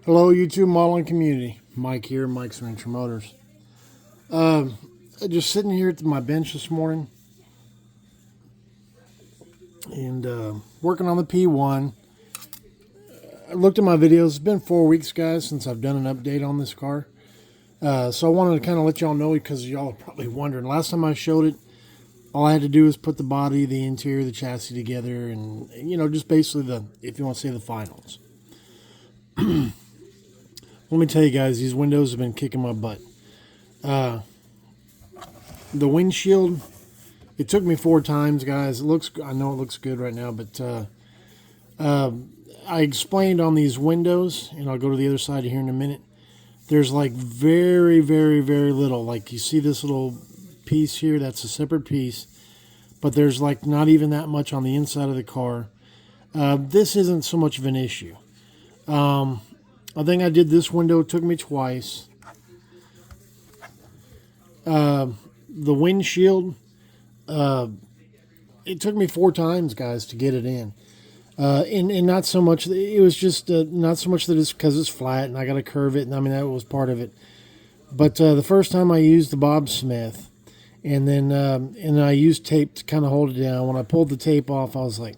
Hello, YouTube modeling community. Mike here, Mike's Rancher Motors. Just sitting here at my bench this morning and working on the P1. I looked at my videos. It's been 4 weeks, guys, since I've done an update on this car. So I wanted to kind of let y'all know because y'all are probably wondering. Last time I showed it, all I had to do was put the body, the interior, the chassis together, and, just basically if you want to say the finals. Let me tell you guys, these windows have been kicking my butt. The windshield, it took me 4 times, guys. I know it looks good right now, but I explained on these windows, and I'll go to the other side here in a minute. There's like very, very, very little. Like you see this little piece here, that's a separate piece, but there's like not even that much on the inside of the car. This isn't so much of an issue. I think I did this window. It took me twice. The windshield, it took me 4 times, guys, to get it in. And not so much, it was just not so much that it's because it's flat and I got to curve it. And I mean, that was part of it. But the first time I used the Bob Smith, and then I used tape to kind of hold it down. When I pulled the tape off, I was like,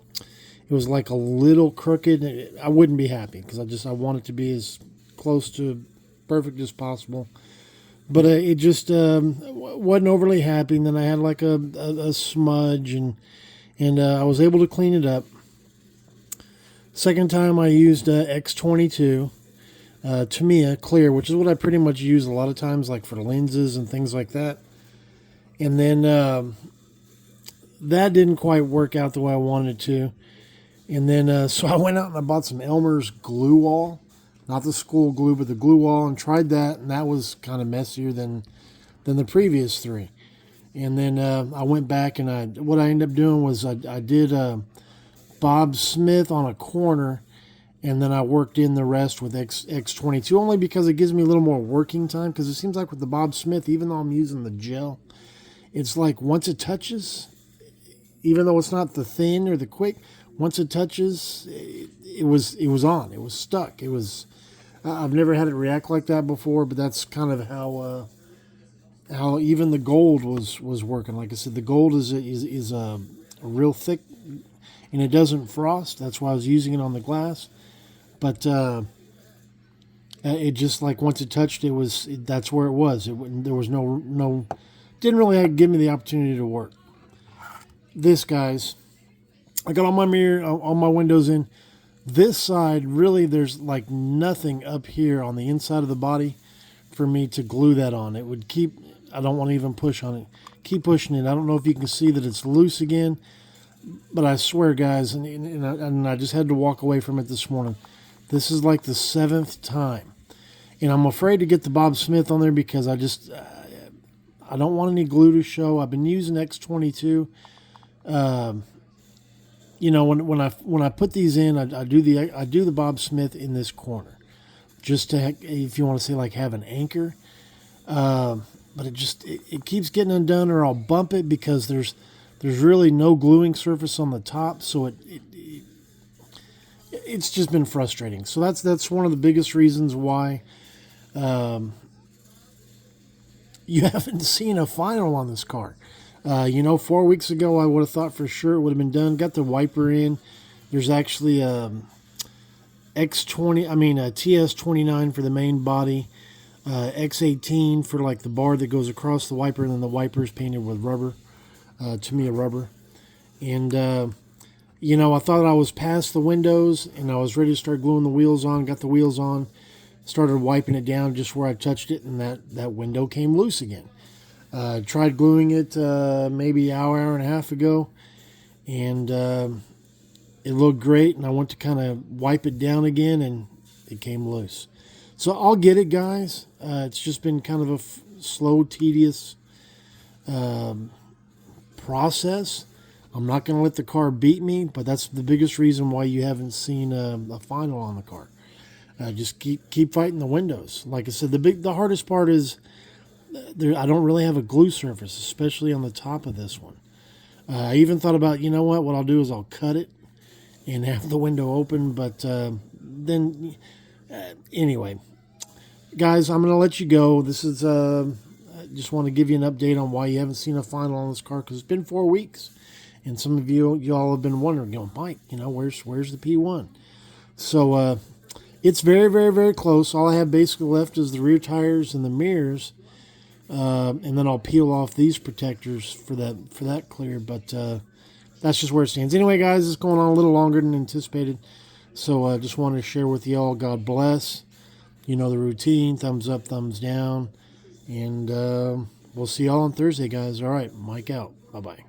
it was like a little crooked. I wouldn't be happy because I want it to be as close to perfect as possible. But it just wasn't overly happy. And then I had like a smudge, and I was able to clean it up. Second time I used X22 Tamiya clear, which is what I pretty much use a lot of times, like for lenses and things like that. And then that didn't quite work out the way I wanted it to. And then, so I went out and I bought some Elmer's glue wall, not the school glue, but the glue wall, and tried that, and that was kind of messier than the previous 3. And then I went back, and what I ended up doing was I did Bob Smith on a corner, and then I worked in the rest with X22, only because it gives me a little more working time, because it seems like with the Bob Smith, even though I'm using the gel, it's like once it touches, even though it's not the thin or the quick, once it touches, it was on. It was stuck. It was. I've never had it react like that before, but that's kind of how even the gold was working. Like I said, the gold is a real thick, and it doesn't frost. That's why I was using it on the glass. But it just like once it touched, that's where it was. There was no didn't really give me the opportunity to work. This, guys. I got all my mirror, all my windows in. This side, really, there's like nothing up here on the inside of the body for me to glue that on. It would keep, I don't want to even push on it. Keep pushing it. I don't know if you can see that it's loose again, but I swear, guys, and I just had to walk away from it this morning. This is like the 7th time. And I'm afraid to get the Bob Smith on there because I don't want any glue to show. I've been using X22. When I put these in, I do the Bob Smith in this corner, just to, if you want to say, like have an anchor. But it keeps getting undone, or I'll bump it because there's really no gluing surface on the top, so it's just been frustrating. So that's one of the biggest reasons why you haven't seen a final on this car. 4 weeks ago, I would have thought for sure it would have been done. Got the wiper in. There's actually a TS29 for the main body, X18 for like the bar that goes across the wiper, and then the wiper is painted with rubber, Tamiya rubber. And, I thought I was past the windows, and I was ready to start gluing the wheels on. Got the wheels on, started wiping it down just where I touched it, and that window came loose again. Tried gluing it maybe an hour and a half ago, and it looked great, and I went to kind of wipe it down again, and it came loose. So I'll get it, guys. It's just been kind of a slow, tedious process. I'm not going to let the car beat me, but that's the biggest reason why you haven't seen a final on the car. Just keep fighting the windows. Like I said, the hardest part is I don't really have a glue surface, especially on the top of this one. I even thought about, what I'll do is I'll cut it and have the window open, but then Anyway, guys, I'm going to let you go. This is I just want to give you an update on why you haven't seen a final on this car, because it's been 4 weeks, and some of y'all have been wondering, going, Mike, where's the P1? So it's very, very, very close. All I have basically left is the rear tires and the mirrors, and then I'll peel off these protectors for that clear. But that's just where it stands. Anyway, guys, it's going on a little longer than anticipated. So I just wanted to share with y'all. God bless. You know the routine. Thumbs up, thumbs down. And we'll see y'all on Thursday, guys. All right, Mike out. Bye-bye.